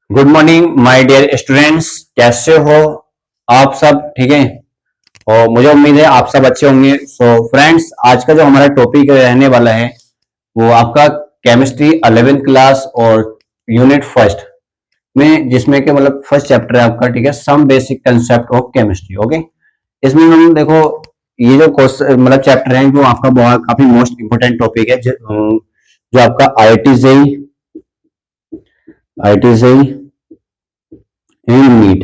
Good morning my dear students. कैसे हो आप सब? ठीक है। और मुझे उम्मीद है आप सब अच्छे होंगे। सो फ्रेंड्स, आज का जो हमारा टॉपिक रहने वाला है वो आपका केमिस्ट्री 11th क्लास और यूनिट फर्स्ट में, जिसमें के मतलब फर्स्ट चैप्टर है आपका, ठीक है, some basic concept of chemistry. Okay. इसमें हम देखो, ये जो क्वेश्चन मतलब चैप्टर है जो आपका बहुत काफी मोस्ट इंपोर्टेंट टॉपिक है, जो आपका I I T JEE and NEET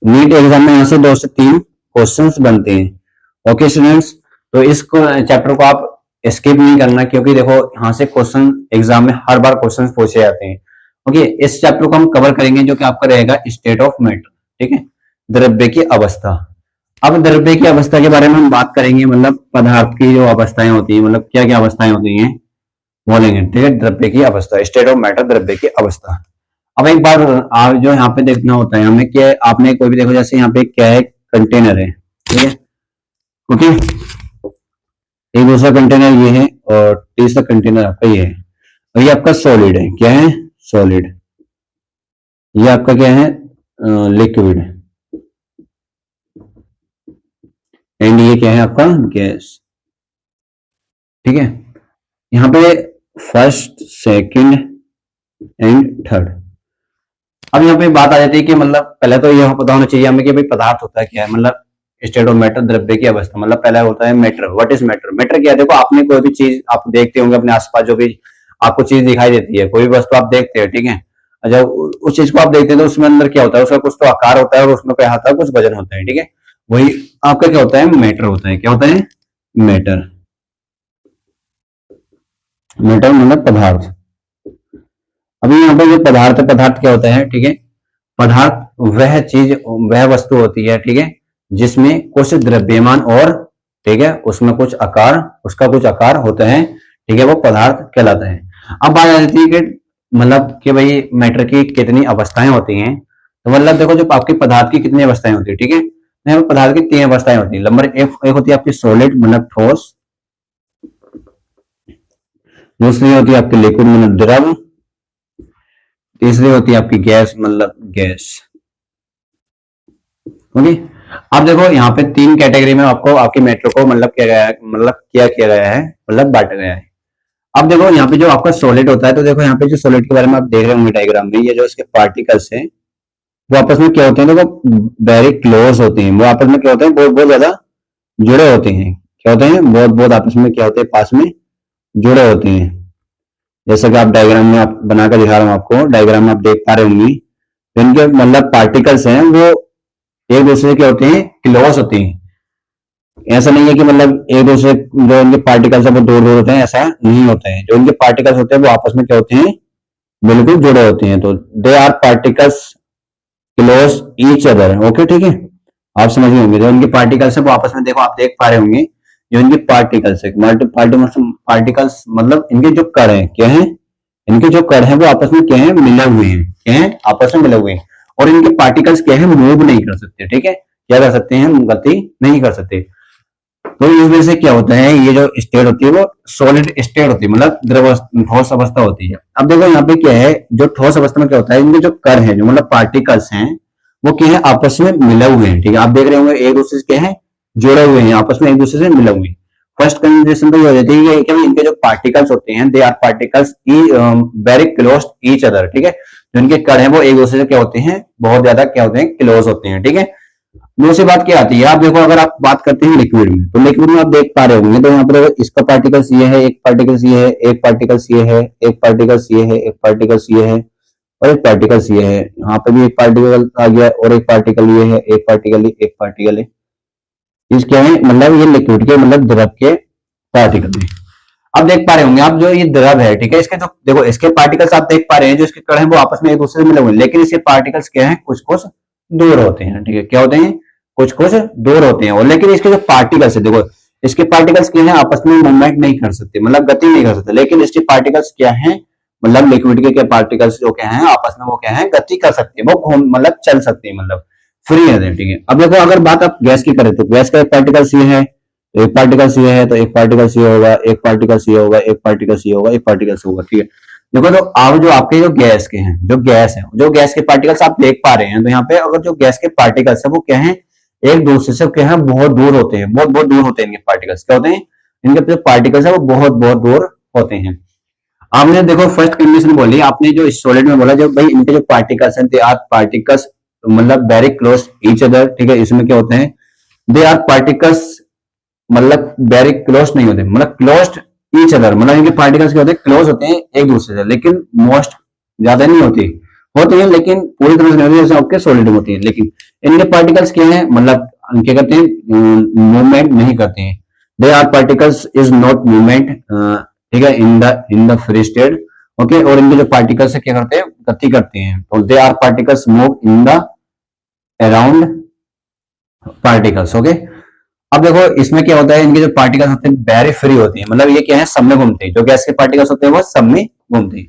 NEET exam में यहाँ से 2 से 3 क्वेश्चंस बनते हैं। ओके स्टूडेंट्स, तो इस चैप्टर को आप स्किप नहीं करना, क्योंकि देखो यहाँ से क्वेश्चन एग्जाम में हर बार क्वेश्चंस पूछे जाते हैं। ओके, इस चैप्टर को हम कवर करेंगे जो कि आपका रहेगा स्टेट ऑफ मैटर, ठीक है, द्रव्य की अवस्था। अब द्रव्य की अवस्था के बारे में हम बात करेंगे, मतलब पदार्थ की जो अवस्थाएं होती है, मतलब क्या क्या अवस्थाएं होती हैं बोलेंगे, ठीक है। द्रव्य की अवस्था, स्टेट ऑफ मैटर, द्रव्य की अवस्था। अब एक बार आप जो यहाँ पे देखना होता है हमें, क्या आपने कोई भी देखो, जैसे यहाँ पे क्या है, कंटेनर है, ठीक है। ओके, एक दूसरा कंटेनर ये है और तीसरा कंटेनर आपका ये है, और ये आपका सॉलिड है। क्या है? सॉलिड। ये आपका क्या है? लिक्विड। एंड ये क्या है आपका? गैस। ठीक है। यहाँ पे फर्स्ट, सेकंड एंड थर्ड। अब यहाँ पे बात आ जाती है कि मतलब पहले तो यह पता होना चाहिए हमें कि भाई पदार्थ होता है क्या है, मतलब स्टेट ऑफ मैटर, द्रव्य की अवस्था। मतलब पहला होता है matter. What is matter? Matter क्या है? देखो, आपने कोई भी चीज आप देखते होंगे अपने आसपास, जो भी आपको चीज दिखाई देती है, कोई भी वस्तु आप देखते हैं, ठीक है। जब उस चीज को आप देखते हैं तो उसमें अंदर क्या होता है? उसका कुछ तो आकार होता है और उसमें क्या होता है? कुछ वजन होता है, ठीक है। वही आपका क्या होता है? मैटर होता है। क्या होता है? मैटर। मैटर मतलब पदार्थ। अभी यहाँ पे जो पदार्थ है, पदार्थ क्या होता है? ठीक है, पदार्थ वह चीज, वह वस्तु होती है, ठीक है, जिसमें कुछ द्रव्यमान और, ठीक है, उसमें कुछ आकार, उसका कुछ आकार होता है, ठीक है, वो पदार्थ कहलाता है। अब बात आ जाती है कि मतलब कि भाई मैटर की कितनी अवस्थाएं होती हैं। तो मतलब देखो, जो आपकी पदार्थ की कितनी अवस्थाएं होती है, ठीक है, यहाँ पे पदार्थ की 3 अवस्थाएं होती है। नंबर एक होती है आपकी सॉलिड मतलब ठोस, दूसरी होती है आपकी लिक्विड मतलब द्रव, तीसरी होती है आपकी गैस मतलब गैस। ओके। अब देखो यहाँ पे 3 कैटेगरी में आपको आपके मैटर को मतलब किया गया है, मतलब क्या किया गया है, मतलब बांटा गया है। अब देखो यहाँ पे जो आपका सॉलिड होता है, तो देखो यहाँ पे जो सॉलिड के बारे में आप देख रहे होंगे डायग्राम में, ये जो इसके पार्टिकल्स हैं वो आपस में क्या होते हैं? देखो, वेरी क्लोज होते हैं। वो आपस में क्या होते हैं? बहुत बहुत ज्यादा जुड़े होते हैं। क्या होते हैं? बहुत बहुत आपस में क्या होते हैं? पास में जुड़े होते हैं। जैसा कि आप डायग्राम में आप बनाकर दिखा रहा हूँ आपको, डायग्राम में आप देख पा रहे होंगे, इनके मतलब पार्टिकल्स हैं वो एक दूसरे के होते हैं, क्लोज होते हैं। ऐसा नहीं है कि मतलब एक दूसरे जो इनके पार्टिकल्स है वो दूर दूर होते हैं, ऐसा नहीं होता है। जो इनके पार्टिकल्स होते हैं वो आपस में क्या होते हैं? बिल्कुल जुड़े होते हैं। तो they are particles close each other. Okay, ठीक है, आप समझ गए होंगे। जो इनके पार्टिकल्स है वो आपस में, देखो आप देख पा रहे होंगे, जो इनके पार्टिकल्स है, पार्टिकल्स मतलब इनके जो कण है, क्या है? इनके जो कण है वो आपस में क्या है? मिले हुए हैं। क्या है? आपस में मिले हुए हैं। और इनके पार्टिकल्स क्या है? मूव नहीं कर सकते, ठीक है। क्या कर सकते हैं? गति नहीं कर सकते। तो इस वजह से क्या होता है, ये जो स्टेट होती है वो सॉलिड स्टेट होती है, मतलब द्रव ठोस अवस्था होती है। अब देखो यहाँ पे क्या है, जो ठोस अवस्था में क्या होता है, इनके जो कण है, जो मतलब पार्टिकल्स हैं, वो क्या है? आपस में मिले हुए हैं, ठीक है। आप देख रहे होंगे एक दूसरे से क्या है? जुड़े हुए हैं, आपस में एक दूसरे से मिले हुए हैं। फर्स्ट कंडीशन तो ये हो जाती है कि इनके जो पार्टिकल्स होते हैं, they are particles very close each other, ठीक है। जो इनके कण है वो एक दूसरे से क्या होते हैं? बहुत ज्यादा क्या होते हैं? क्लोज होते हैं, ठीक है। दूसरी बात क्या आती है, आप देखो, अगर आप बात करते हैं लिक्विड में, तो लिक्विड में आप देख पा रहे होंगे, तो यहाँ पर इसका पार्टिकल्स ये है, एक पार्टिकल्स ये है, एक पार्टिकल्स ये है, एक पार्टिकल्स ये है, एक पार्टिकल्स ये है, और एक पार्टिकल्स ये है। यहाँ पे भी एक पार्टिकल आ गया और एक पार्टिकल ये है, एक पार्टिकल, एक पार्टिकल है। इस क्या है? मतलब ये लिक्विड के मतलब द्रव के पार्टिकल है। अब देख पा रहे होंगे आप, जो ये द्रव है, ठीक है, इसके जो देखो इसके पार्टिकल्स आप देख पा रहे हैं, जो इसके कण है वो आपस में एक दूसरे से मिले हुए हैं, लेकिन इसके पार्टिकल्स क्या है? कुछ कुछ दूर होते हैं, ठीक है। क्या होते हैं? कुछ कुछ दूर होते हैं। और लेकिन इसके जो पार्टिकल्स है, देखो इसके पार्टिकल्स क्या है? आपस में मूवमेंट नहीं कर सकते, मतलब गति नहीं कर सकते, लेकिन इसके पार्टिकल्स क्या है? मतलब लिक्विड के पार्टिकल्स जो क्या है आपस में, वो क्या है? गति कर सकते हैं, वो घूम मतलब चल सकते हैं, मतलब फ्री है, ठीक है। अब देखो, अगर बात आप गैस की करें, तो गैस का एक पार्टिकल्स ये है, एक पार्टिकल ये है, तो एक पार्टिकल ये होगा, एक पार्टिकल ये होगा, एक पार्टिकल ये होगा, एक पार्टिकल ये होगा, ठीक है। देखो तो आप जो आपके जो गैस के हैं, जो गैस है, जो गैस के पार्टिकल्स आप देख पा रहे हैं, तो यहाँ पे अगर जो गैस के पार्टिकल्स है वो क्या है, एक दूसरे से क्या है, बहुत दूर होते हैं, बहुत बहुत दूर होते हैं इनके पार्टिकल्स, क्या होते हैं, इनके जो पार्टिकल्स है वो बहुत बहुत दूर होते हैं। आपने देखो फर्स्ट कंडीशन बोली, आपने जो सॉलिड में बोला, जो भाई इनके जो पार्टिकल्स हैं, दे आर पार्टिकल्स मतलब वेरी क्लोज ईच अदर, ठीक है, इसमें क्या होते हैं, दे आर पार्टिकल्स मतलब वेरी क्लोज नहीं होते, मतलब क्लोज ईच अदर, मतलब इनके पार्टिकल्स क्या होते हैं, क्लोज होते हैं एक दूसरे से, लेकिन मोस्ट ज्यादा नहीं होती, होती है लेकिन पूरी तरह से नहीं होती, जैसे आपके सॉलिड में होती है। लेकिन इनके पार्टिकल्स क्या है, मतलब क्या करते हैं, मूवमेंट नहीं करते हैं, they are particles is not movement, ठीक है, in the free state, okay. और इनके जो पार्टिकल्स है क्या करते हैं, गति करते हैं, तो they are particles move in the around particles, okay. अब देखो इसमें क्या होता है, इनके जो पार्टिकल्स होते हैं वेरी फ्री होते हैं, मतलब ये क्या है, सब में घूमते हैं, जो गैस के पार्टिकल्स होते हैं वो सब में घूमते हैं।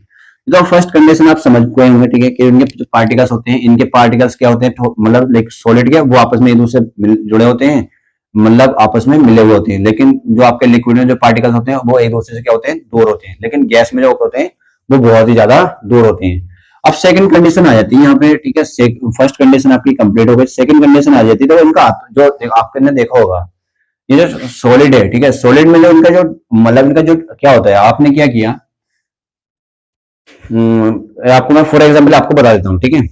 तो फर्स्ट कंडीशन आप समझ गए होंगे, ठीक है, कि इनके जो पार्टिकल्स होते हैं, इनके पार्टिकल्स क्या होते हैं, मतलब लाइक सॉलिड के वो आपस में एक दूसरे से जुड़े होते हैं, मतलब आपस में मिले हुए होते हैं। लेकिन जो आपके लिक्विड में जो पार्टिकल्स होते हैं वो एक दूसरे से क्या होते हैं, दूर होते हैं। लेकिन गैस में जो होते हैं वो बहुत ही ज्यादा दूर होते हैं। अब सेकंड कंडीशन आ जाती है यहाँ पे, ठीक है, फर्स्ट कंडीशन आपकी कंप्लीट हो गई, सेकंड कंडीशन आ जाती है, तो इनका जो आपने देखा होगा, ये जो सॉलिड है, ठीक है, सॉलिड में जो इनका जो मतलब इनका जो क्या होता है, आपने क्या किया, आपको मैं फॉर एग्जाम्पल आपको बता देता हूँ, ठीक है।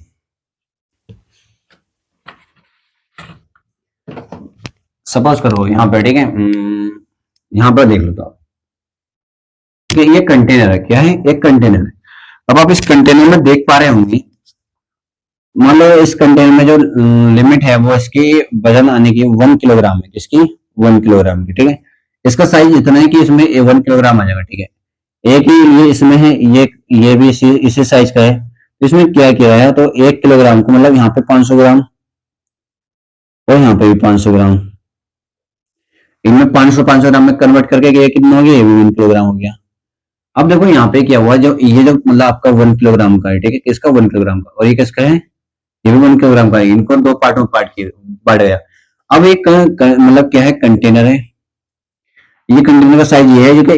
सपोज करो यहाँ पे, ठीक है, यहाँ पर देख लो तो आप, ठीक है, ये कंटेनर है, क्या है, एक कंटेनर है। अब आप इस कंटेनर में देख पा रहे होंगे, मान लो इस कंटेनर में जो लिमिट है वो इसकी वजन आने की 1 किलोग्राम है, किसकी, 1 किलोग्राम की, ठीक है। इसका साइज इतना है कि इसमें 1 किलोग्राम आ जाएगा, ठीक है। एक ही ये इसमें है, ये भी इसी साइज का है, तो इसमें क्या किया है, तो 1 किलोग्राम को मतलब यहाँ पे 500 ग्राम, और यहाँ पे भी 500 ग्राम, इनमें 500 ग्राम में कन्वर्ट करके ये कितना हो गया, ये भी 1 किलोग्राम हो गया। अब देखो यहाँ पे क्या हुआ, जो ये जो मतलब आपका 1 किलोग्राम का है, ठीक है, किसका, 1 किलोग्राम का, और ये किसका है, ये भी 1 किलोग्राम का है, इनको दो पार्ट में बांट गया। अब एक मतलब क्या है, कंटेनर है, ये कंटेनर का साइज ये है, जो कि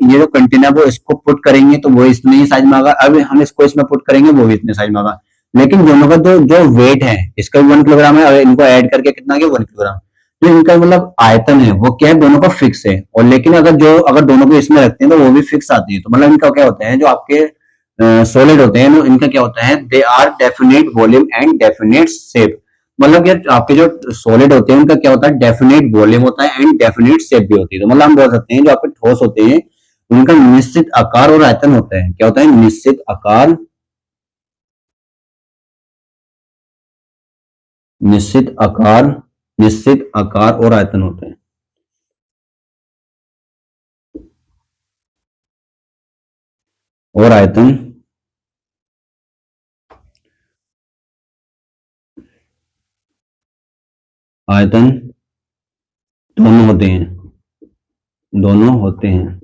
ये जो कंटेनर वो इसको पुट करेंगे तो वो इतने ही साइज में आएगा, अब हम इसको इसमें पुट करेंगे वो भी इतने साइज में आएगा। लेकिन दोनों का जो वेट है, इसका भी 1 किलोग्राम है, और इनको ऐड करके कितना गया, 1 किलोग्राम। तो इनका मतलब आयतन है वो क्या है, दोनों का फिक्स है। और लेकिन अगर दोनों को इसमें रखते हैं तो वो भी फिक्स आती है। तो मतलब इनका क्या होता है, जो आपके सॉलिड होते हैं, इनका क्या होता है, they are definite volume and definite shape. मतलब ये आपके जो सॉलिड होते हैं उनका क्या होता है, डेफिनेट वॉल्यूम होता है एंड डेफिनेट शेप भी होती है। तो मतलब हम बोल सकते हैं जो आपके ठोस होते हैं उनका निश्चित आकार और आयतन होता है, क्या होता है, निश्चित आकार, निश्चित आकार, निश्चित आकार और आयतन होते हैं, और आयतन, आयतन दोनों होते हैं, दोनों होते हैं।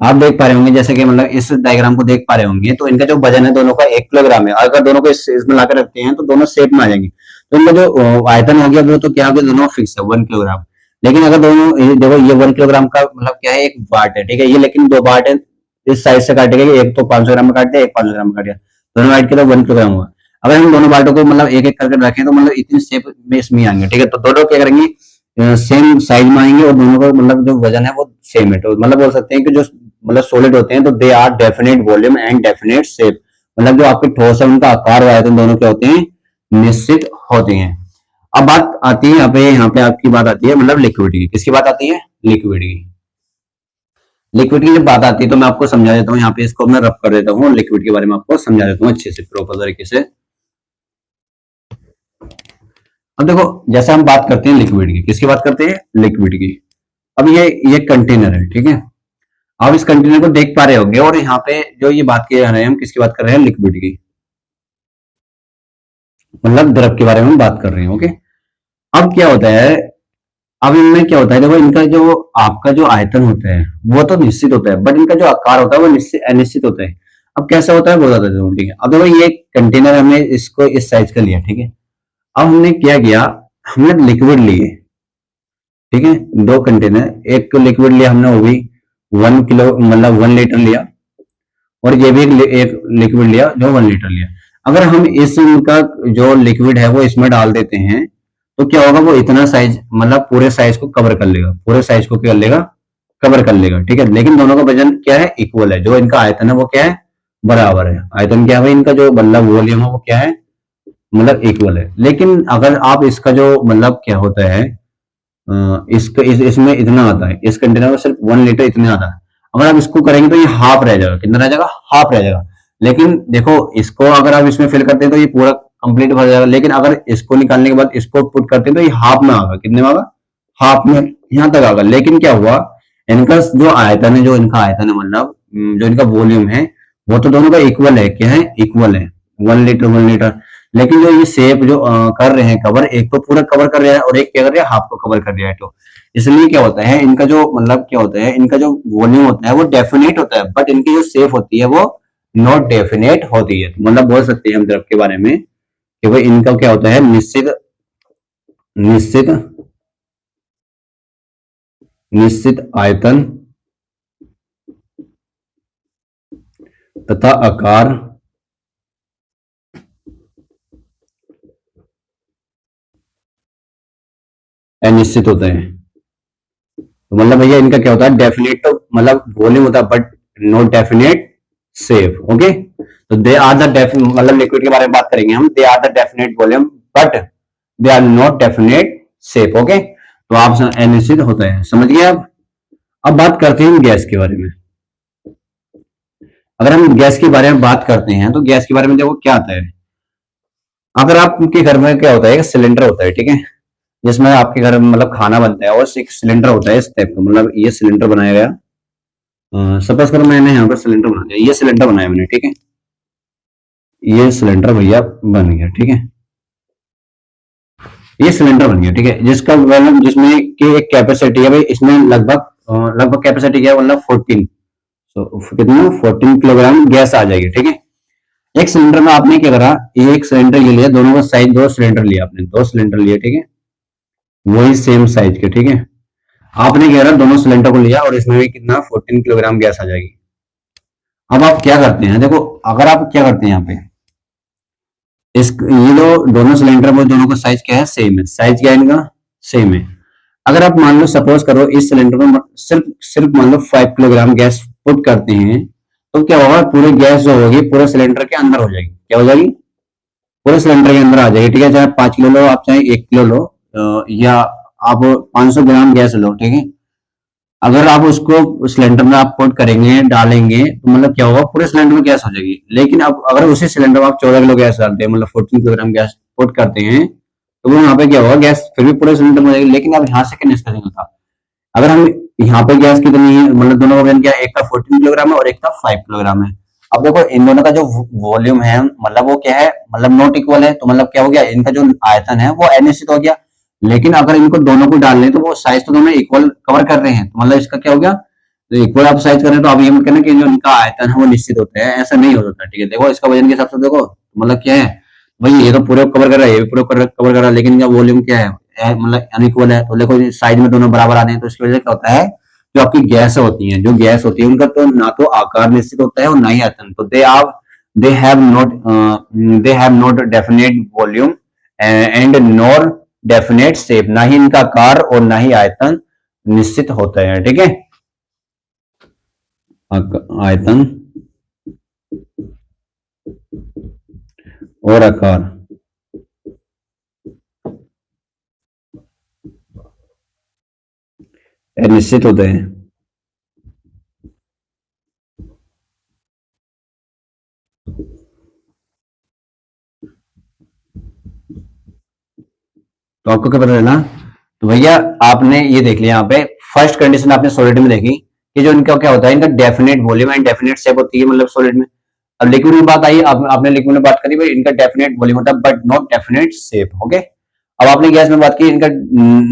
आप देख पा रहे होंगे, जैसे कि मतलब इस डायग्राम को देख पा रहे होंगे, तो इनका जो वजन है दोनों का 1 किलोग्राम है। अगर दोनों को इसमें लाकर रखते हैं तो दोनों शेप में आ जाएंगे। तो इनका जो आयतन हो गया वो तो क्या हो गया, दोनों फिक्स है 1 किलोग्राम। लेकिन अगर दोनों देखो, ये 1 किलोग्राम का मतलब क्या है, एक बाट है, ठीक है, ये लेकिन दो बाट है, इस साइड से काटेगा, एक तो 500 ग्राम में काट दिया, एक 500 ग्राम में काट दिया, दोनों काट के तो 1 किलोग्राम हुआ। अगर हम दोनों बाटों को मतलब एक एक करके रखें तो मतलब इतनी शेप में इसमें आएंगे, ठीक है। तो दोनों क्या करेंगे, सेम साइज में आएंगे, और दोनों का मतलब जो वजन है वो सेम है। तो मतलब बोल सकते हैं कि जो मतलब सॉलिड होते हैं तो they are definite volume and definite shape, मतलब जो आपके ठोस है उनका आकार और आयतन दोनों क्या होते हैं, निश्चित होते हैं। अब बात आती है यहाँ पे आपकी बात आती है मतलब लिक्विड की, किसकी बात आती है, लिक्विड की। लिक्विड की जब बात आती है तो मैं आपको समझा देता हूँ, यहाँ पे इसको मैं रब कर देता हूँ, लिक्विड के बारे में आपको समझा देता हूँ अच्छे से, प्रॉपर तरीके से। अब देखो जैसे हम बात करते हैं लिक्विड की, किसकी बात करते हैं, लिक्विड की। अब ये कंटेनर है, ठीक है, आप इस कंटेनर को देख पा रहे होंगे, और यहाँ पे जो ये बात कर रहे हैं, हम किसकी बात कर रहे हैं, लिक्विड की, मतलब द्रव के बारे में बात कर रहे हैं, ओके। अब क्या होता है, अब इनमें क्या होता है, देखो इनका जो आपका जो आयतन होता है वो तो निश्चित होता है, बट इनका जो आकार होता है वो निश्चित अनिश्चित होता है। अब कैसा होता है बता देता हूँ, ठीक है। अब देखो ये कंटेनर हमने इसको इस साइज का लिया, ठीक है। अब हमने क्या किया, हमने लिक्विड लिए, ठीक है, दो कंटेनर, एक लिक्विड लिया हमने वो भी, 1 किलो मतलब 1 लीटर लिया, और ये भी एक लिक्विड लिया जो 1 लीटर लिया। अगर हम इसका जो लिक्विड है वो इसमें डाल देते हैं तो क्या होगा, वो इतना साइज मतलब पूरे साइज को कवर कर लेगा, पूरे साइज को क्या कर लेगा, कवर कर लेगा, ठीक है। लेकिन दोनों का वजन क्या है, इक्वल है। जो इनका आयतन है वो क्या है, बराबर है। आयतन क्या है इनका, जो मतलब वॉल्यूम है वो क्या है, मतलब इक्वल है। लेकिन अगर आप इसका जो मतलब क्या होता है, इसमें इतना आता है, इस कंटेनर में सिर्फ 1 लीटर इतना आता है। अगर आप इसको करेंगे तो ये हाफ रह जाएगा, कितना रह जाएगा, हाफ रह जाएगा। लेकिन देखो इसको अगर आप इसमें फिल करते हैं तो ये पूरा कंप्लीट भर जाएगा। लेकिन अगर इसको निकालने के बाद इसको पुट करते हैं तो ये हाफ में आएगा, कितने में आएगा, हाफ में, यहां तक आएगा। लेकिन क्या हुआ, इनका जो आयतन है, जो इनका आयतन है मतलब जो इनका वॉल्यूम है, वो तो दोनों का इक्वल है, क्या है, इक्वल है, 1 लीटर 1 लीटर। लेकिन जो ये शेप जो कर रहे हैं कवर, एक तो पूरा कवर कर रहा है और एक क्या कर रहा है, हाफ को कवर कर रहा है। तो इसलिए क्या होता है, इनका जो मतलब क्या होता है, इनका जो वॉल्यूम होता है वो डेफिनेट होता है, बट इनकी जो शेप होती है वो नॉट डेफिनेट होती है। तो मतलब बोल सकते हैं हम द्रव के बारे में कि भाई इनका क्या होता है, निश्चित निश्चित निश्चित आयतन तथा आकार अनिश्चित होते हैं। तो मतलब भैया इनका क्या होता है, डेफिनेट तो मतलब वॉल्यूम होता है but not definite shape. Okay, तो दे आर द मतलब लिक्विड के बारे में बात करेंगे हम, they are the definite volume but they are not definite shape. Okay, तो आप अनिश्चित होता है, समझ गए आप। अब बात करते हैं गैस के बारे में। अगर हम गैस के बारे में बात करते हैं तो गैस के बारे में देखो क्या आता है। अगर आपके घर में क्या होता है, एक सिलेंडर होता है, ठीक है, जिसमें आपके घर में मतलब खाना बनता है, और एक सिलेंडर होता है इस टाइप का, मतलब ये सिलेंडर बनाया गया। सपोज करो मैंने यहाँ पर सिलेंडर बना दिया, ये सिलेंडर बनाया मैंने, ठीक है, ये सिलेंडर भैया बन गया, ठीक है, ये सिलेंडर बन गया, ठीक है, जिसका मतलब जिसमें की एक कैपेसिटी है भाई, इसमें लगभग कैपेसिटी क्या है, मतलब 14, तो कितना 14 किलोग्राम गैस आ जाएगी, ठीक है। एक सिलेंडर में आपने क्या करा, एक सिलेंडर ले लिया, दोनों का साइज, दो सिलेंडर लिया आपने, दो सिलेंडर लिया, ठीक है, वही सेम साइज के, ठीक है। आपने क्या करा, दोनों सिलेंडर को लिया और इसमें भी कितना 14 किलोग्राम गैस आ जाएगी। अब आप क्या करते हैं, देखो अगर आप क्या करते हैं यहाँ पे, इस ये लो दोनों सिलेंडर में, दोनों का साइज क्या है, सेम है, साइज क्या है इनका, सेम है। अगर आप मान लो सपोज करो इस सिलेंडर में सिर्फ सिर्फ मान लो 5 किलोग्राम गैस पुट करते हैं, तो क्या होगा, पूरी गैस जो होगी पूरे सिलेंडर के अंदर हो जाएगी, क्या हो जाएगी, पूरे सिलेंडर के अंदर आ जाएगी, ठीक है। चाहे 5 किलो लो आप, चाहे 1 किलो लो, या आप 500 ग्राम गैस लो, ठीक है। अगर आप उसको सिलेंडर में आप पुट करेंगे, डालेंगे, तो मतलब क्या होगा, पूरे सिलेंडर में गैस हो जाएगी। लेकिन अब अगर उसी सिलेंडर में आप 14 किलो गैस डालते हैं, मतलब 14 किलोग्राम गैस पुट करते हैं, तो वो यहाँ पे क्या होगा, गैस फिर भी पूरे सिलेंडर में हो जाएगी। लेकिन अब यहाँ से क्या निष्कर्ष निकलता, अगर हम यहाँ पे गैस कितनी है, मतलब दोनों का वजन क्या है, एक का 14 किलोग्राम है और एक का 5 किलोग्राम है। अब देखो इन दोनों का जो वॉल्यूम है मतलब वो क्या है, मतलब नॉट इक्वल है, तो मतलब क्या हो गया, इनका जो आयतन है वो अनिश्चित हो गया। लेकिन अगर इनको दोनों को डाल लें तो वो साइज तो दोनों इक्वल कवर कर रहे हैं, तो मतलब इसका क्या हो गया, तो इक्वल आप साइज कर रहे हैं, तो आप ये मत कहना कि जो इनका आयतन है वो निश्चित होता है, ऐसा नहीं हो सकता, ठीक है। देखो इसका वजन के हिसाब से देखो, मतलब क्या है भाई, ये तो पूरे कवर कर रहा है, ये भी पूरे कवर कर रहा है, लेकिन इनका वॉल्यूम क्या है, मतलब अनइक्वल है। तो देखो साइज में दोनों बराबर आ रहे हैं, तो इसकी वजह से क्या होता है, जो आपकी गैस होती है, जो गैस होती है उनका तो ना तो आकार निश्चित होता है और ना ही आयतन। तो they have not definite volume and nor definite shape, ना ही इनका आकार और ना ही आयतन निश्चित होता है, ठीक है। आयतन और आकार निश्चित होते हैं। तो आपको क्या पता चला, तो भैया आपने ये देख लिया, यहाँ पे फर्स्ट कंडीशन आपने सॉलिड में देखी कि जो इनका क्या होता है, इनका definite volume and definite shape होती है, मतलब सॉलिड में। अब लिक्विड में बात आई, आपने लिक्विड में बात करी भाई, इनका डेफिनेट वॉल्यूम होता है but not definite shape. Okay, अब आपने गैस में बात की, इनका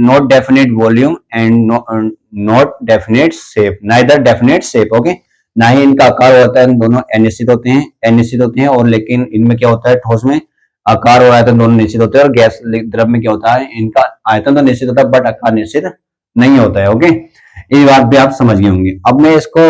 not definite volume and not definite shape, neither definite shape. Okay, ना ही इनका आकार होता है, दोनों अनिश्चित होते हैं। और लेकिन इनमें क्या होता है, ठोस में आकार और आयतन दोनों निश्चित होते हैं, और गैस द्रव में क्या होता है, इनका आयतन तो निश्चित होता है बट आकार निश्चित नहीं होता है। ओके, ये बात भी आप समझ गए होंगे। अब मैं इसको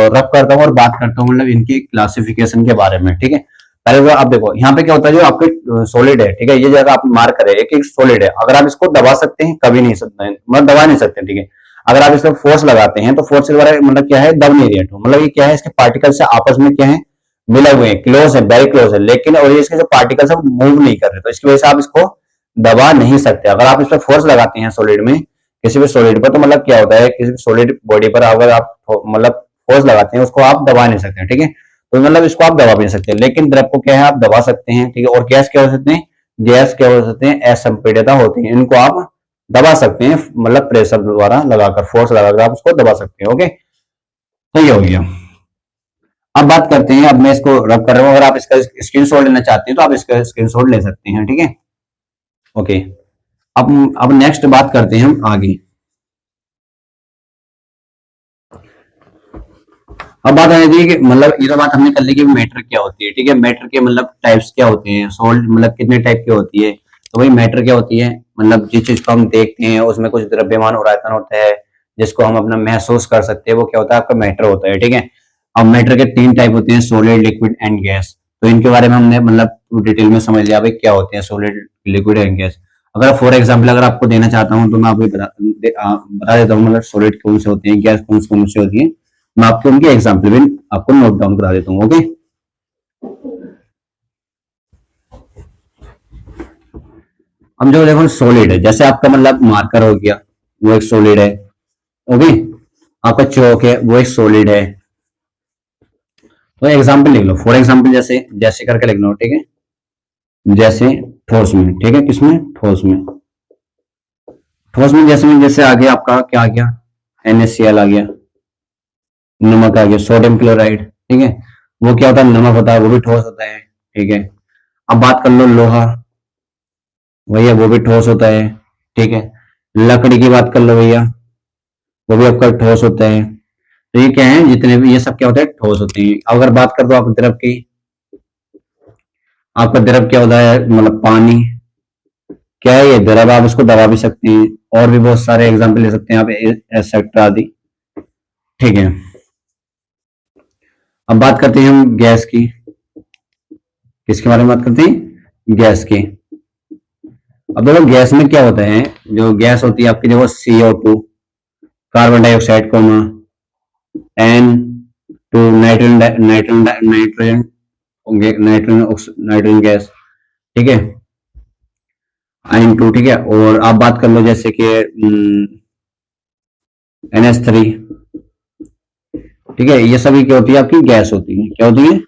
रब करता हूँ और बात करता हूँ मतलब इनकी क्लासिफिकेशन के बारे में, ठीक है। पहले तो आप देखो यहाँ पे क्या होता है, जो आपके सॉलिड है, ठीक है, ये जगह आप मार्क करें एक सॉलिड है, अगर आप इसको दबा सकते हैं कभी नहीं सकते हैं, मतलब दबा नहीं सकते, ठीक है। अगर आप इसको फोर्स लगाते हैं तो फोर्स के द्वारा मतलब क्या है, दब नहीं रही है, मतलब ये क्या है, इसके पार्टिकल्स से आपस में क्या है, मिले हुए हैं, क्लोज है, वेरी क्लोज है, लेकिन और ये इसके जो पार्टिकल्स है वो मूव नहीं कर रहे, तो इसकी वजह से आप इसको दबा नहीं सकते। अगर आप इस पर फोर्स लगाते हैं सॉलिड में, किसी भी सॉलिड पर, तो मतलब क्या होता है, किसी भी सॉलिड बॉडी पर अगर आप मतलब फोर्स लगाते हैं, उसको आप दबा नहीं सकते, ठीक है। तो मतलब इसको आप दबा भी नहीं सकते, लेकिन द्रव को क्या है, आप दबा सकते हैं, ठीक है। और गैस क्या हो सकते हैं, गैस क्या हो सकते हैं, असंपीडितता होती है, इनको आप दबा सकते हैं, मतलब प्रेशर द्वारा लगाकर, फोर्स लगाकर आप उसको दबा सकते हैं। ओके, तो ये हो गया। अब बात करते हैं, अब मैं इसको रब कर रहा हूँ, अगर आप इसका स्क्रीनशॉट लेना चाहते हैं तो आप इसका स्क्रीनशॉट ले सकते हैं, ठीक है। ओके, अब नेक्स्ट बात करते हैं हम आगे। अब बात आ रही थी कि मतलब ये तो बात हमने कर ली कि मैटर क्या होती है, ठीक है। मैटर के मतलब टाइप्स क्या होते हैं, सोल्ट मतलब कितने टाइप की होती है, तो वही मैटर क्या होती है, मतलब जिस चीज को हम देखते हैं उसमें कुछ द्रव्यमान और आयतन होता है, जिसको हम अपना महसूस कर सकते हैं, वो क्या होता है, आपका मैटर होता है, ठीक है। अब मैटर के तीन टाइप होते हैं, सोलिड, लिक्विड एंड गैस। तो इनके बारे में हमने मतलब डिटेल में समझ लिया भाई क्या होते हैं सोलिड, लिक्विड एंड गैस। अगर फॉर एग्जाम्पल अगर आपको देना चाहता हूँ तो मैं आपको बता देता हूँ, मतलब सोलिड कौन से होते हैं, गैस कौन से होती है, मैं आपको उनके एग्जाम्पल भी आपको नोट डाउन करा देता हूँ। ओके, अब जो देखो सॉलिड है, जैसे आपका मतलब मार्कर हो गया, वो एक सॉलिड है। ओके, आपका चौक है, वो एक सॉलिड है। तो एग्जाम्पल लिख लो, फॉर एग्जाम्पल जैसे जैसे करके लिख लो, ठीक है। जैसे ठोस में, ठीक है, किसमें, ठोस में। ठोस में जैसे आ गया आपका क्या आ गया, NaCl आ गया, नमक आ गया, सोडियम क्लोराइड, ठीक है। वो क्या होता है, नमक होता है, वो भी ठोस होता है, ठीक है। अब बात कर लो लोहा, भैया वो भी ठोस होता है, ठीक है। लकड़ी की बात कर लो भैया, वो भी आपका ठोस होता है। तो ये क्या है, जितने भी ये सब क्या होता है, ठोस होते हैं। अगर बात कर दो आप द्रव की, आपका द्रव क्या होता है, मतलब पानी, क्या है ये द्रव, आप इसको दबा भी सकते हैं, और भी बहुत सारे एग्जाम्पल ले सकते हैं आप, एक्सेट्रा आदि, ठीक है। अब बात करते हैं हम गैस की, किसके बारे में बात करते हैं, गैस की। अब देखो गैस में क्या होता है, जो गैस होती है आपकी, देखो CO2, carbon dioxide comma, N2, nitrogen nitrogen nitrogen nitrogen nitrogen gas, ठीक है, N2, ठीक है। और आप बात कर लो जैसे कि NH3, ठीक है। ये सभी क्या होती है, आपकी गैस होती है, क्या होती है,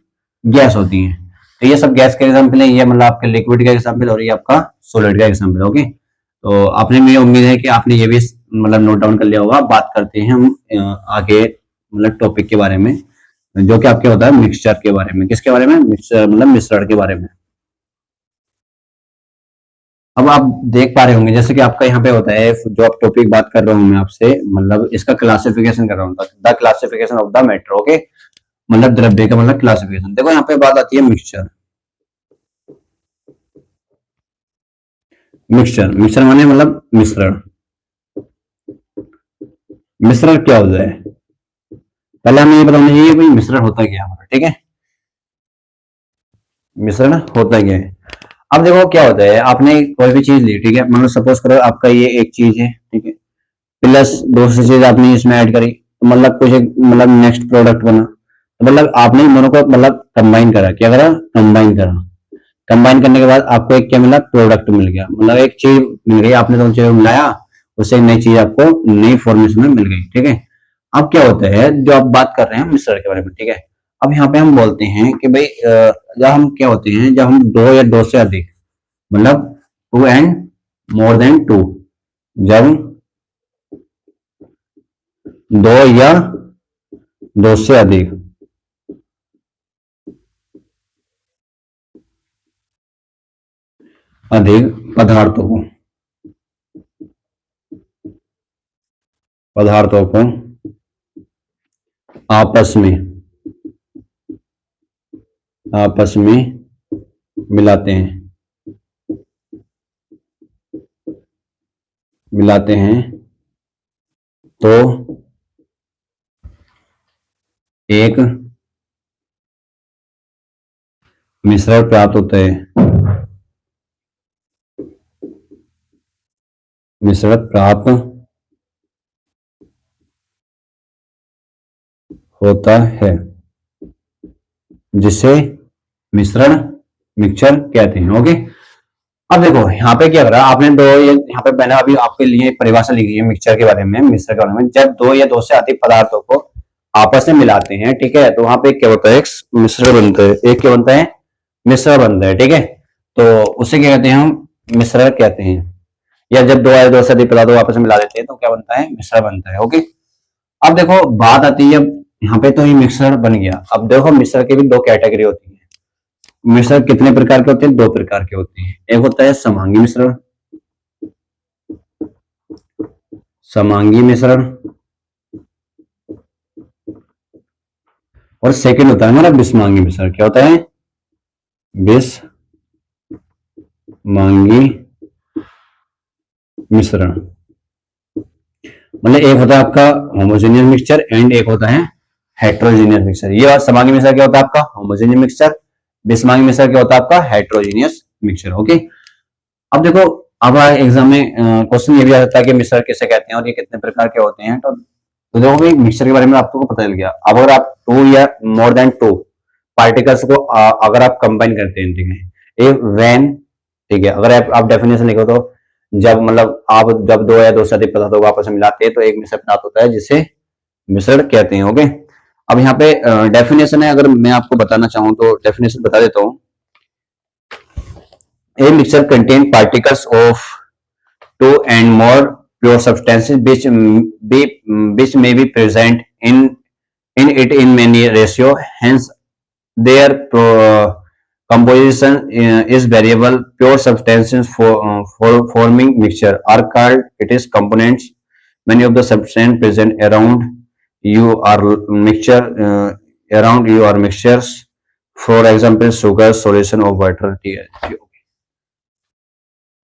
गैस होती है। तो ये सब गैस के एग्जाम्पल है, ये मतलब आपके लिक्विड का एग्जाम्पल और ये आपका सॉलिड का एग्जाम्पल है। ओके, तो आपने, मुझे उम्मीद है कि आपने ये भी मतलब नोट डाउन कर लिया होगा। बात करते हैं हम आगे मतलब टॉपिक के बारे में, जो कि आपके होता है मिक्सचर के बारे में, किसके बारे में, मिक्सचर मतलब मिश्रण के बारे में। अब आप देख पा रहे होंगे जैसे कि आपका यहाँ पे होता है, जो आप टॉपिक बात कर रहा हूँ मैं आपसे, मतलब इसका क्लासिफिकेशन कर रहा हूँ, the classification of the matter. Okay, मतलब द्रव्य का मतलब क्लासिफिकेशन। देखो यहाँ पे बात आती है मिक्सचर। मिक्सचर मिक्सचर माने मतलब मिश्रण। मिश्रण क्या होता है, पहले हमें ये बताना चाहिए भाई मिश्रण होता क्या है, ठीक है। मिश्रण होता क्या है। अब देखो क्या होता है, आपने कोई भी चीज ली, ठीक है, मतलब सपोज करो आपका ये एक चीज है, ठीक है, प्लस दूसरी चीज आपने इसमें ऐड करी, तो मतलब कुछ एक मतलब नेक्स्ट प्रोडक्ट बना, तो मतलब आपने इन दोनों को मतलब कंबाइन करा, क्या करा, कंबाइन करा। कंबाइन करने के बाद आपको एक क्या मिला, प्रोडक्ट मिल गया, मतलब एक चीज मिल गई, आपने दोनों चीजों को मिलाया, उससे एक नई चीज आपको नई फॉर्मेशन में मिल गई, ठीक है। अब क्या होता है, जो आप बात कर रहे हैं मिश्रण के बारे में, ठीक है। अब यहाँ पे हम बोलते हैं कि भाई जब हम क्या होते हैं, जब हम दो या दो से अधिक, मतलब two and more than two, जब दो या दो से अधिक अधिक पदार्थों को आपस में आपस में मिलाते हैं, मिलाते हैं, तो एक मिश्रण प्राप्त होता है, मिश्रण प्राप्त होता है, जिसे मिश्रण मिक्सचर कहते हैं। ओके। अब देखो यहाँ पे क्या कर रहा है आपने, दो ये यहाँ पे मैंने अभी आपके लिए परिभाषा लिखी है मिक्सचर के बारे में, मिश्रण के बारे में। जब दो या दो से अधिक पदार्थों को आपस में मिलाते हैं, ठीक है, तो वहां पे क्या होता है, एक मिश्रण बनता है, एक क्या बनता है, मिश्रण बनता है, ठीक है। तो उसे क्या कहते हैं, हम मिश्रण कहते हैं। या जब दो या दो से अधिक पदार्थों को आपस में मिला देते हैं तो क्या बनता है, मिश्रण बनता है। ओके। अब देखो बात आती है, अब यहाँ पे तो ये मिश्रण बन गया। अब देखो मिश्रण की भी दो कैटेगरी होती है। मिश्रण कितने प्रकार के होते हैं, दो प्रकार के होते हैं। एक होता है समांगी मिश्रण, समांगी मिश्रण, और सेकंड होता है हमारा विषमांगी मिश्रण। क्या होता है, विषमांगी मिश्रण। मतलब एक होता है आपका होमोजेनियस मिक्सचर एंड एक होता है हेट्रोजीनियस मिक्सचर। ये बात, समांगी मिश्रण क्या होता है आपका, होमोजेनियस मिक्सचर। विषमांगी मिश्रण क्या होता है आपका, हेट्रोजीनियस मिक्सचर। ओके। अब देखो, अब एग्जाम में क्वेश्चन ये भी आ जाता है कि मिक्सचर किसे कहते हैं और ये कितने प्रकार के होते हैं। तो देखो भाई, मिक्सचर के बारे में आपको पता चल गया। अब अगर आप टू या मोर देन टू पार्टिकल्स को अगर आप कंबाइन करते हैं, ठीक है, ए व्हेन, ठीक है, अगर आप डेफिनेशन लिखो तो जब मतलब आप जब दो या दो से अधिक पदार्थों को आपस में मिलाते हैं तो एक मिश्रण प्राप्त होता है, जिसे मिश्रण कहते हैं। ओके। अब यहाँ पे डेफिनेशन है, अगर मैं आपको बताना चाहूँ तो डेफिनेशन बता देता हूँ। A mixture contain particles of two and more pure substances which may be present in it in many ratio. Hence, their composition is variable. Pure substances for forming mixture are called it is components. Many of the substances present around you are mixtures. For example, sugar solution of water.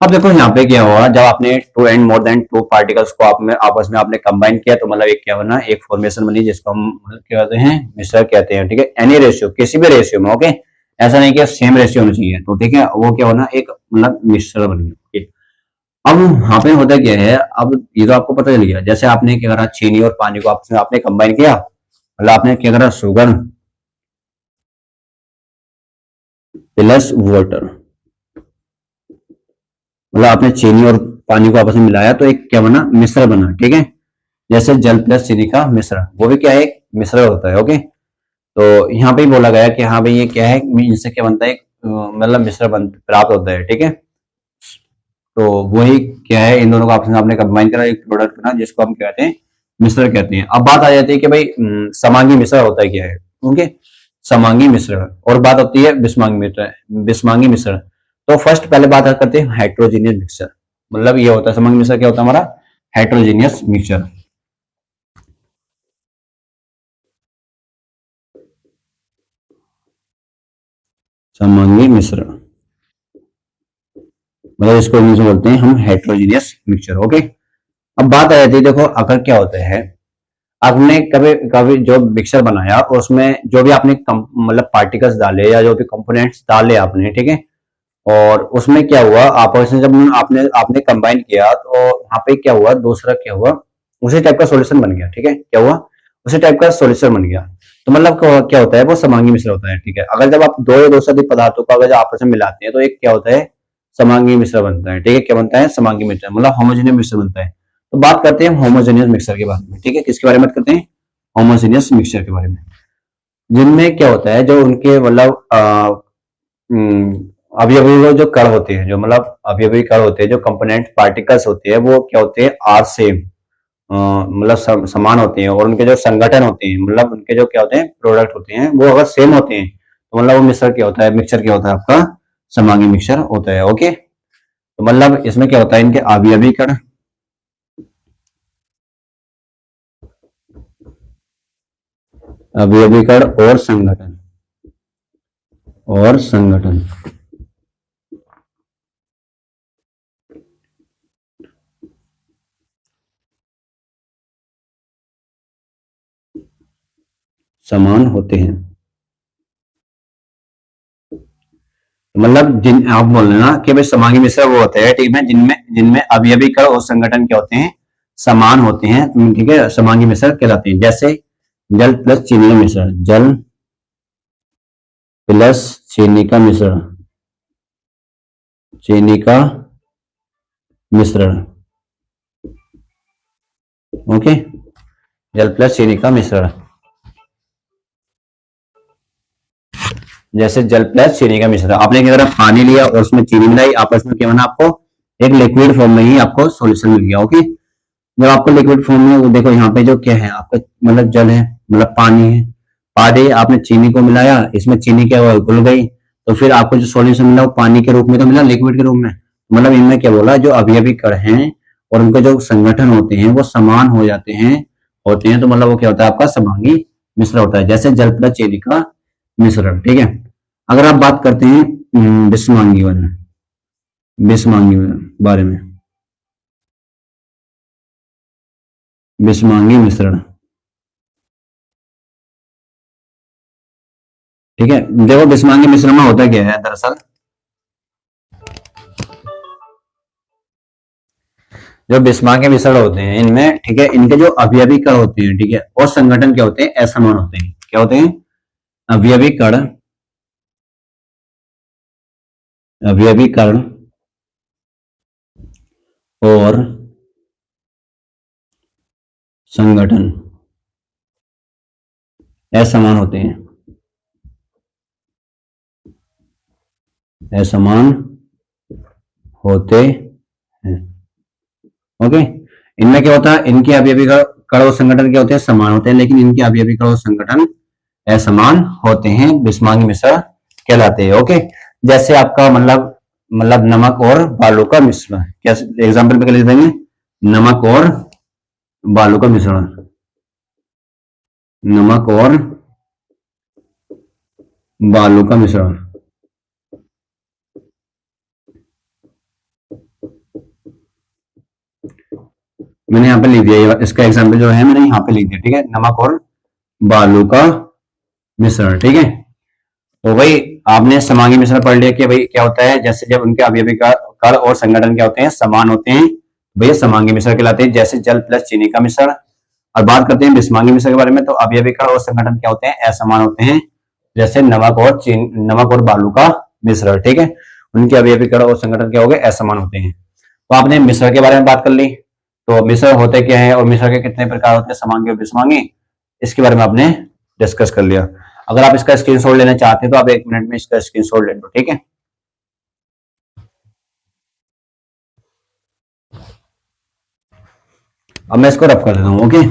अब देखो यहाँ पे क्या हुआ, जब आपने two and more than two particles को आपस में आपने कंबाइन किया तो मतलब एक क्या बना, एक फॉर्मेशन बनी, जिसको हम मतलब क्या कहते हैं, मिश्रण कहते हैं। ठीक है, एनी रेशियो, किसी भी रेशियो में। ओके। ऐसा नहीं कि सेम रेशियो होना चाहिए, तो ठीक है, वो क्या होना, एक मतलब मिश्रण बन गया। अब यहाँ पे होता क्या है, अब ये तो आपको पता चल गया। जैसे आपने क्या करा, चीनी और पानी को आपस में आपने कंबाइन किया, मतलब आपने क्या करा, शुगर प्लस वाटर, मतलब आपने चीनी और पानी को आपस में मिलाया तो एक क्या बना, मिश्रण बना। ठीक है, जैसे जल प्लस चीनी का मिश्रण, वो भी क्या है, एक मिश्रण होता है। ओके। तो यहाँ पे ही बोला गया कि हाँ भाई ये क्या है, इनसे क्या बनता है, एक मतलब मिश्रण प्राप्त होता है। ठीक है, तो वही क्या है, इन दोनों को आपस में आपने कंबाइन करा, एक प्रोडक्ट बना, जिसको हम कहते हैं मिश्रण कहते हैं। अब बात आ जाती है कि भाई समांगी मिश्रण होता है क्या है। ओके, समांगी मिश्रण, और बात होती है विषमांगी मिश्रण, विषमांगी मिश्रण। तो फर्स्ट पहले बात करते हैं हाइड्रोजीनियस मिक्सचर। मतलब ये होता है समांगी मिश्रण, क्या होता है हमारा, हाइड्रोजीनियस मिक्सचर। समांगी मिश्रण मतलब इसको इंग्लिश में बोलते हैं हम हेट्रोजीनियस मिक्सचर। ओके। अब बात आ जाती है, देखो अगर क्या होता है, आपने कभी कभी जो मिक्सचर बनाया और उसमें जो भी आपने मतलब पार्टिकल्स डाले या जो भी कंपोनेंट्स डाले आपने, ठीक है, और उसमें क्या हुआ, आपस में जब आपने आपने कंबाइन किया तो वहां पे क्या हुआ, दूसरा क्या हुआ, उसी टाइप का सॉल्यूशन बन गया। ठीक है, क्या हुआ, उसी टाइप का सॉल्यूशन बन गया। तो मतलब क्या होता है, वो समांगी मिश्रण होता है। ठीक है, अगर जब आप दो या दो से अधिक पदार्थों को अगर आपस में मिलाते हैं तो एक क्या होता है, समांगी मिश्रण बनता है। ठीक है, क्या बनता है, समांगी मिश्रण, मतलब होमोजेनियस मिश्रण बनता है। तो बात करते हैं होमोजेनियस मिक्सर के बारे में। ठीक है, किसके बारे में बात करते हैं, होमोजेनियस मिक्सचर के बारे में। जिनमें क्या होता है, जो उनके मतलब अवयवी वो जो कण होते हैं, जो मतलब अवयवी कण होते हैं, जो कंपोनेंट पार्टिकल्स होते हैं, वो क्या होते हैं, आर सेम, मतलब समान होते हैं। और उनके जो संगठन होते हैं, मतलब उनके जो क्या होते हैं, प्रोडक्ट होते हैं, वो अगर सेम होते हैं तो मतलब वो मिक्सर क्या होता है, मिक्सचर क्या होता है आपका, समांगी मिक्सचर होता है। ओके। तो मतलब इसमें क्या होता है, इनके अवयवी कण, अवयवी कण और संगठन। समान होते हैं। मतलब जिन आप बोल रहे हैं ना कि भाई समांगी मिश्रण वो होते हैं, ठीक है, जिनमें जिनमें अवयवी कण और संगठन क्या होते हैं, समान होते हैं, ठीक है, समांगी मिश्रण कहलाते हैं। जैसे जल प्लस चीनी का मिश्रण, जल प्लस चीनी का मिश्रण, चीनी का मिश्रण, ओके, जल प्लस चीनी का मिश्रण। जैसे जल प्लस चीनी का मिश्रण, आपने क्या करा, पानी लिया और उसमें चीनी मिलाई, आपस में क्या बना, आपको एक लिक्विड फॉर्म में ही आपको सॉल्यूशन मिल गया। ओके, जब आपको लिक्विड फॉर्म में, वो देखो यहाँ पे जो क्या है आपका, मतलब जल है, मतलब पानी है, पानी आपने चीनी को मिलाया, इसमें चीनी क्या हुआ, घुल गई, तो फिर आपको जो सॉल्यूशन मिला वो पानी के रूप में तो मिला, लिक्विड के रूप में। मतलब इनमें क्या बोला, जो अवयवी कण हैं और उनके जो संगठन होते हैं वो समान हो जाते हैं, तो मतलब वो क्या होता है, आपका समांगी मिश्रण होता है। जैसे जल प्लस चीनी का मिश्रण, ठीक है। अगर आप बात करते हैं विषमांगी वाले, विषमांगी बारे में, विषमांगी मिश्रण, ठीक है। देखो विषमांगी मिश्रण में होता क्या है दरअसल, जो विषमांगी मिश्रण होते हैं इनमें, ठीक है, इनके जो अवयवी कण होते हैं, ठीक है, और संगठन क्या होते हैं, असमान होते हैं। क्या होते हैं, अवयवी कण, अवयवी कण और संगठन असमान होते हैं, असमान होते हैं। ओके, इनमें क्या होता है, इनके अवयवी कण और संगठन क्या होते हैं, समान होते हैं, लेकिन इनके अवयवी कण और संगठन असमान होते हैं, विषमांगी मिश्रण कहलाते हैं। ओके, जैसे आपका मतलब नमक और बालू का मिश्रण, क्या एग्जाम्पल पे लिख देंगे, नमक और बालू का मिश्रण, नमक और बालू का मिश्रण। मैंने यहाँ पे लिख दिया, इसका एग्जाम्पल जो है मैंने यहाँ पे लिख दिया, ठीक है, नमक और बालू का मिश्रण, ठीक है। तो भाई आपने समांगी मिश्रण पढ़ लिया कि भाई क्या होता है, जैसे जब उनके अवयवी कण और संगठन क्या होते हैं, समान होते हैं, भैया समांगी मिश्रण कहलाते हैं। जैसे जल प्लस चीनी का मिश्रण। और बात करते हैं विषमांगी मिश्रण के बारे में, तो अवयवी कण और संगठन क्या होते हैं, असमान होते हैं, जैसे नमक और बालू का मिश्रण, ठीक है, उनके अवयवी कण और संगठन क्या हो गए, असमान होते हैं। तो आपने मिश्रण के बारे में बात कर ली, तो मिश्रण होते क्या है और मिश्रण के कितने प्रकार होते हैं, समांगी और विषमांगी, इसके बारे में आपने डिस्कस कर लिया। अगर आप इसका स्क्रीनशॉट लेना चाहते हैं तो आप 1 मिनट में इसका स्क्रीनशॉट ले लो, ठीक है। अब मैं इसको रफ कर देता हूं, ओके।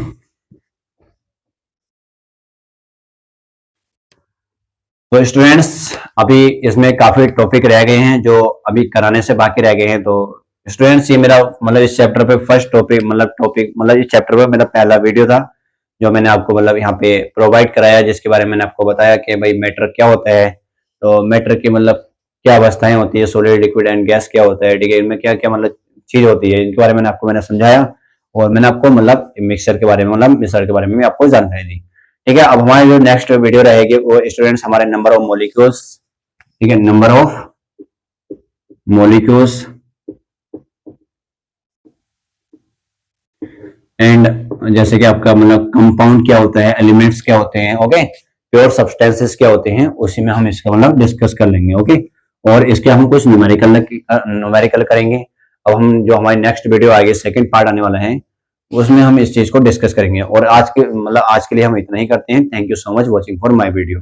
तो स्टूडेंट्स, अभी इसमें काफी टॉपिक रह गए हैं जो अभी कराने से बाकी रह गए हैं। तो स्टूडेंट्स, ये मेरा मतलब इस चैप्टर पे फर्स्ट टॉपिक मतलब इस चैप्टर पे मेरा पहला वीडियो था जो मैंने आपको मतलब यहाँ पे प्रोवाइड कराया, जिसके बारे में मैंने आपको बताया कि भाई मैटर क्या होता है, तो मैटर की मतलब क्या अवस्थाएं होती है, सॉलिड लिक्विड एंड गैस क्या होता है, ठीक है, इनमें क्या क्या मतलब चीज होती है, इनके बारे में मैंने समझाया। और मैंने आपको मतलब मिक्सर के बारे में, मतलब मिक्सर के बारे में भी आपको जानकारी दी, ठीक है। अब हमारी जो नेक्स्ट वीडियो रहेगी वो स्टूडेंट्स हमारे नंबर ऑफ मॉलिक्यूल्स, ठीक है, नंबर ऑफ मॉलिक्यूल्स एंड जैसे कि आपका मतलब कंपाउंड क्या होता है, एलिमेंट्स क्या होते हैं, ओके, प्योर सब्सटेंसेस क्या होते हैं, उसी में हम इसका मतलब डिस्कस कर लेंगे, ओके। और इसके हम कुछ न्यूमेरिकल करेंगे। अब हम जो हमारी नेक्स्ट वीडियो आएगी, सेकंड पार्ट आने वाला है, उसमें हम इस चीज को डिस्कस करेंगे। और आज के लिए हम इतना ही करते हैं। Thank you so much watching for my video.